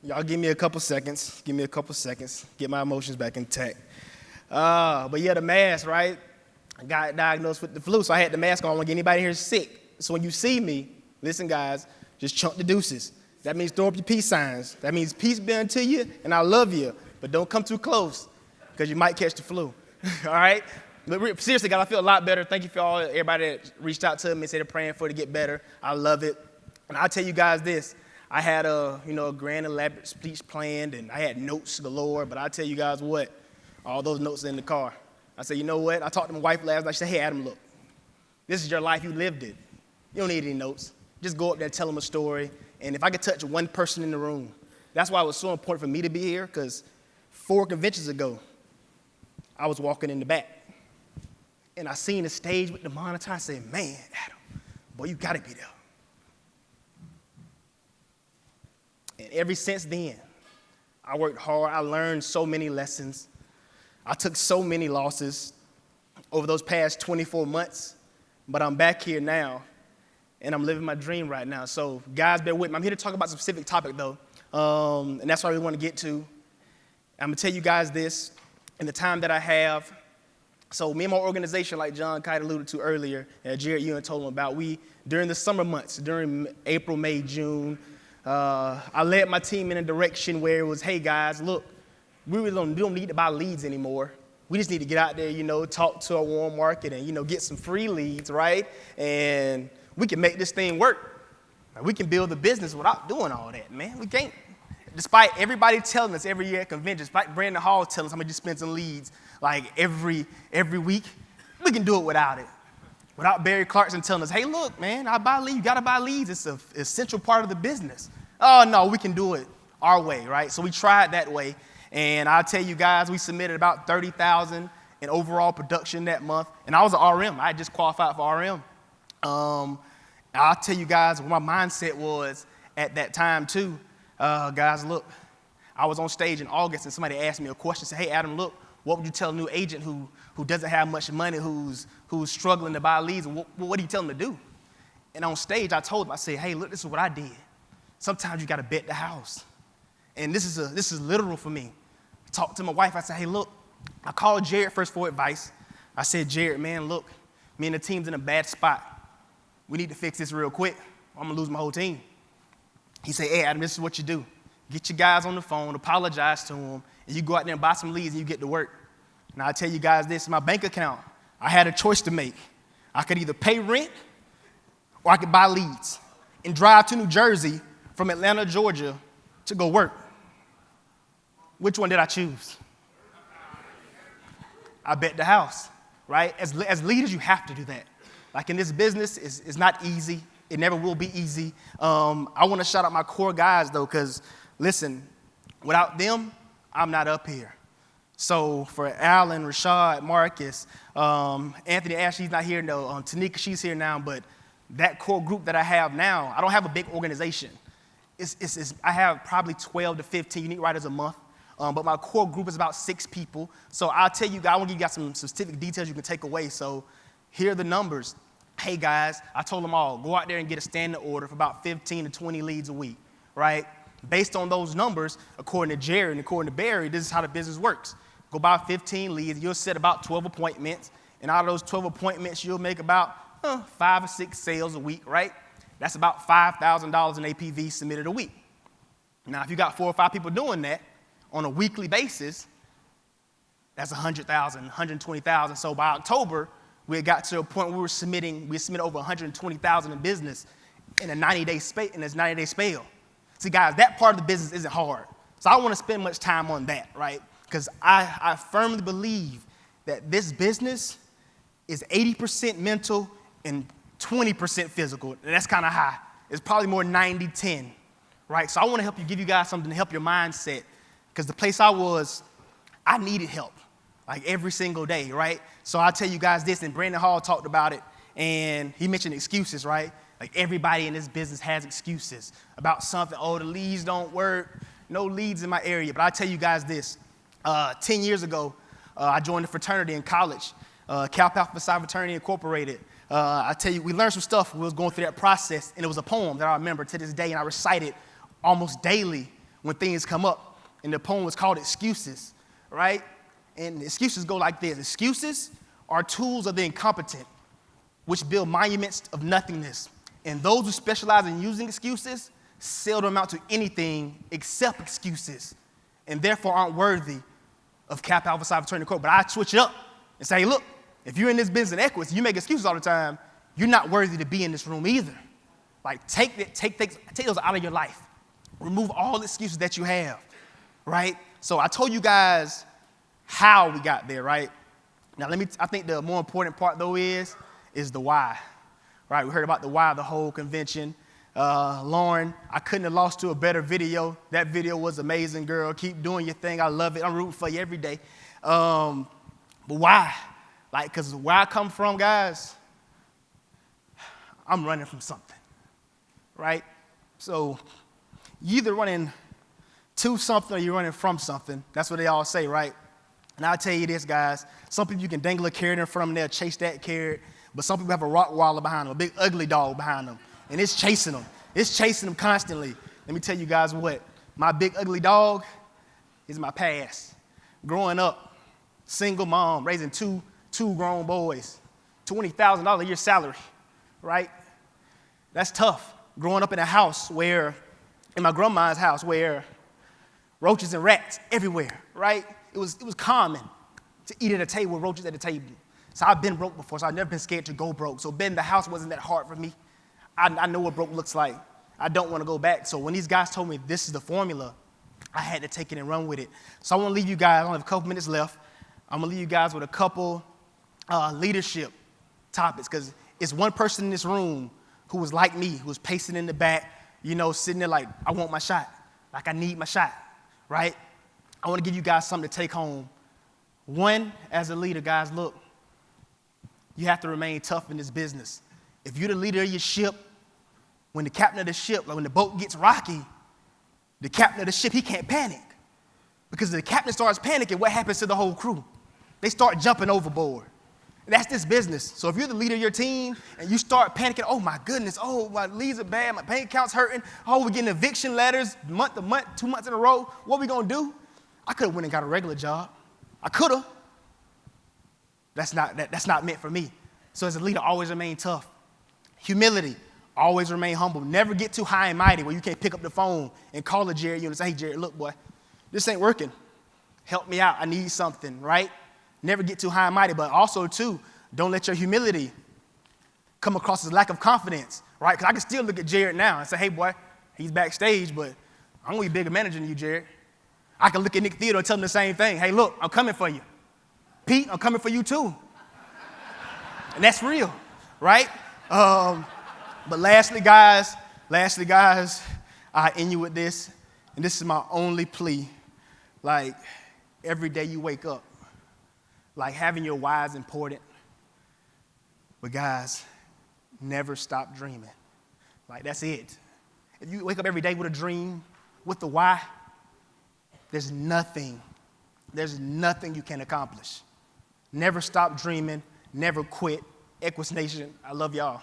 Y'all give me a couple seconds. Give me a couple seconds. Get my emotions back intact. But yeah, the mask, right? I got diagnosed with the flu, so I had the mask on. I don't want to get anybody here sick. So when you see me, listen, guys, just chunk the deuces. That means throw up your peace signs. That means peace be unto you, and I love you. But don't come too close, because you might catch the flu. All right? But seriously, guys, I feel a lot better. Thank you for everybody that reached out to me and said they're praying for it to get better. I love it. And I'll tell you guys this. I had a grand elaborate speech planned, and I had notes galore, but I'll tell you guys what, all those notes are in the car. I said, you know what? I talked to my wife last night. She said, hey, Adam, look, this is your life. You lived it. You don't need any notes. Just go up there and tell them a story. And if I could touch one person in the room, that's why it was so important for me to be here, because 4 conventions ago, I was walking in the back, and I seen the stage with the monitor. I said, man, Adam, boy, you got to be there. And ever since then, I worked hard. I learned so many lessons. I took so many losses over those past 24 months, but I'm back here now, and I'm living my dream right now. So guys, bear with me. I'm here to talk about a specific topic, though, and that's what I really want to get to. I'm going to tell you guys this in the time that I have. So me and my organization, like John Kite alluded to earlier, and Jared Ewan told him about, during the summer months, during April, May, June, I led my team in a direction where it was, hey, guys, look, we don't need to buy leads anymore. We just need to get out there, talk to a warm market and, get some free leads, right? And we can make this thing work. We can build a business without doing all that, man. We can't. Despite everybody telling us every year at conventions, despite Brandon Hall telling us how much you spend on leads, like every week, we can do it without it. Without Barry Clarkson telling us, hey, look, man, I buy leads. You got to buy leads. It's an essential part of the business. Oh, no, we can do it our way, right? So we tried that way. And I'll tell you guys, we submitted about 30,000 in overall production that month. And I was an RM. I had just qualified for RM. I'll tell you guys what my mindset was at that time, too. Guys, look, I was on stage in August, and somebody asked me a question. Said, hey, Adam, look, what would you tell a new agent who doesn't have much money, who's struggling to buy leads? What do you tell them to do? And on stage, I told them, I said, hey, look, this is what I did. Sometimes you got to bet the house. And this is literal for me. I talked to my wife. I said, hey, look, I called Jared first for advice. I said, Jared, man, look, me and the team's in a bad spot. We need to fix this real quick. I'm going to lose my whole team. He said, hey, Adam, this is what you do. Get your guys on the phone, apologize to them, and you go out there and buy some leads and you get to work. Now, I tell you guys this, in my bank account, I had a choice to make. I could either pay rent or I could buy leads and drive to New Jersey from Atlanta, Georgia, to go work. Which one did I choose? I bet the house, right? As leaders, you have to do that. Like in this business, it's not easy. It never will be easy. I want to shout out my core guys, though, because, listen, without them, I'm not up here. So for Alan, Rashad, Marcus, Anthony Ashley's not here, no. Tanika, she's here now, but that core group that I have now, I don't have a big organization. I have probably 12 to 15 unique writers a month, but my core group is about 6 people. So I'll tell you guys, I want to give you guys some specific details you can take away. So here are the numbers. Hey, guys, I told them all, go out there and get a standing order for about 15 to 20 leads a week, right? Based on those numbers, according to Jared and according to Barry, this is how the business works. Go buy 15 leads, you'll set about 12 appointments, and out of those 12 appointments, you'll make about 5 or 6 sales a week, right? That's about $5,000 in APV submitted a week. Now, if you got 4 or 5 people doing that on a weekly basis, that's 100,000, 120,000. So by October, we had got to a point where we submitted over 120,000 in business in a 90-day spell. See, guys, that part of the business isn't hard. So I don't want to spend much time on that, right? Because I firmly believe that this business is 80% mental and 20% physical. And that's kind of high. It's probably more 90-10, right? So I want to give you guys something to help your mindset. Because the place I was, I needed help, like every single day, right? So I'll tell you guys this, and Brandon Hall talked about it, and he mentioned excuses, right? Like everybody in this business has excuses about something. Oh, the leads don't work. No leads in my area. But I'll tell you guys this. 10 years ago, I joined a fraternity in college, Kappa Psi Fraternity Incorporated. I tell you, we learned some stuff. We was going through that process, and it was a poem that I remember to this day, and I recite it almost daily when things come up. And the poem was called Excuses, right? And excuses go like this. Excuses are tools of the incompetent, which build monuments of nothingness. And those who specialize in using excuses seldom amount to anything except excuses, and therefore aren't worthy of Kappa Alpha Psi Fraternity Corp. But I switch it up and say, hey, look, if you're in this business of equity, you make excuses all the time, you're not worthy to be in this room either. Like, take those out of your life. Remove all the excuses that you have, right? So I told you guys how we got there, right? Now, I think the more important part, though, is the why, right? We heard about the why of the whole convention. Lauren, I couldn't have lost to a better video. That video was amazing, girl. Keep doing your thing. I love it. I'm rooting for you every day. But why? Like, because where I come from, guys, I'm running from something, right? So you either running to something or you're running from something. That's what they all say, right? And I'll tell you this, guys. Some people, you can dangle a carrot in front of them, they'll chase that carrot. But some people have a Rottweiler behind them, a big ugly dog behind them. And it's chasing them. It's chasing them constantly. Let me tell you guys what. My big ugly dog is my past. Growing up, single mom, raising two grown boys, $20,000 a year salary, right? That's tough. Growing up in a house in my grandma's house, where roaches and rats everywhere, right? It was common to eat at a table with roaches at the table. So I've been broke before, so I've never been scared to go broke. So being in the house wasn't that hard for me. I know what broke looks like. I don't want to go back. So when these guys told me this is the formula, I had to take it and run with it. So I want to leave you guys, I only have a couple minutes left. I'm going to leave you guys with a couple leadership topics, because it's one person in this room who was like me, who was pacing in the back, sitting there like, I want my shot. Like, I need my shot, right? I want to give you guys something to take home. One, as a leader, guys, look, you have to remain tough in this business. If you're the leader of your ship, when the captain of the ship, like when the boat gets rocky, the captain of the ship, he can't panic. Because if the captain starts panicking, what happens to the whole crew? They start jumping overboard. That's this business. So if you're the leader of your team and you start panicking, oh my goodness, oh, my leads are bad, my bank account's hurting, oh, we're getting eviction letters month to month, 2 months in a row, what are we gonna do? I could have went and got a regular job. I could have. That's not meant for me. So as a leader, always remain tough. Humility, always remain humble. Never get too high and mighty where you can't pick up the phone and call a Jared and say, hey, Jared, look, boy, this ain't working. Help me out. I need something, right? Never get too high and mighty, but also, too, don't let your humility come across as lack of confidence, right? Because I can still look at Jared now and say, hey, boy, he's backstage, but I'm going to be a bigger manager than you, Jared. I can look at Nick Theodore and tell him the same thing. Hey, look, I'm coming for you. Pete, I'm coming for you, too. And that's real, right? But lastly, guys, I end you with this, and this is my only plea. Like, every day you wake up, like, having your why is important. But guys, never stop dreaming. Like, that's it. If you wake up every day with a dream, with the why, there's nothing you can accomplish. Never stop dreaming, never quit. Equus Nation, I love y'all.